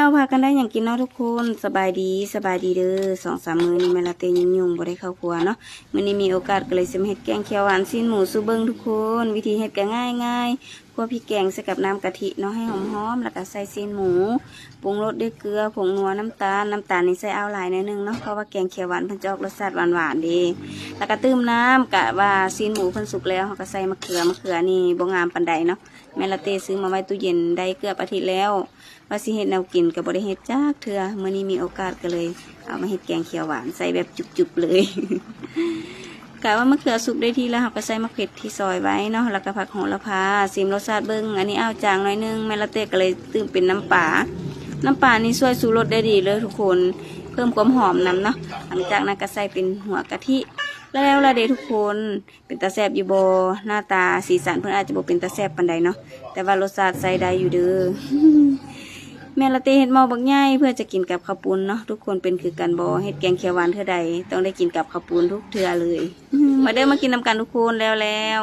แล้วพากันได้อย่างกินเนาะทุกคนสบายดีเด้อ2-3 มื้อนี้แม่ละเตยุ่งบ่ได้เข้าครัวเนาะมื้อนี้มีโอกาสก็เลยสิมาเฮ็ดแกงเขียวหวานซีนหมูสู่เบิ่งทุกคนวิธีเฮ็ดก็ง่ายคั่วพริกแกงใส่กับน้ำกะทิเนาะให้หอมๆแล้วก็ใส่ซีนหมูปรุงรสด้วยเกลือผงนัวน้ำตาลนี่ใส่เอาหลายหน่อยนึงเนาะเพราะว่าแกงเขียวหวานเพิ่นจะออกรสชาติหวานๆดีแล้วก็ตื้มน้ำกะว่าซีนหมูเพิ่นสุกแล้วเฮาก็ใส่มะเขือนี่บ่งามปานใดเนาะแม่ละเตซื้อมาไว้ตู้เย็นได้เกือบอาทิตย์แล้วว่าสิเฮ็ดแนวกินก็บ่ได้เฮ็ดจักเทื่อมื้อนี้มีโอกาสก็เลยเอามาเฮ็ดแกงเขียวหวานใส่แบบจุกๆเลยกะว่ามะเขือสุกได้ที่แล้วเราก็ใส่มะเขือที่ซอยไว้เนาะแล้วก็ผักโหระพาซิมรสชาติเบิ้งอันนี้เอาจางหน่อยนึงแม่ละเต้ก็เลยตื่มเป็นน้ำปลานี่ช่วยสูรสได้ดีเลยทุกคนเพิ่มความหอมนำเนาะหลังจากนั้นก็ใส่เป็นหัวกะทิแล้วละเด้ทุกคนเป็นตาแซ่บอยู่บ่หน้าตาสีสันเพิ่นอาจจะบ่เป็นตาแซ่บปานใดเนาะแต่ว่ารสชาติใส่ได้อยู่เด้อ แม่ละเตเฮ็ดหม้อบักใหญ่เพื่อจะกินกับข้าวปุ้นเนาะทุกคนเป็นคือกันบ่เฮ็ดแกงเขียวหวานเทื่อใดต้องได้กินกับข้าวปุ้นทุกเทื่อเลย มาเด้อมากินนำกันทุกคนแล้ว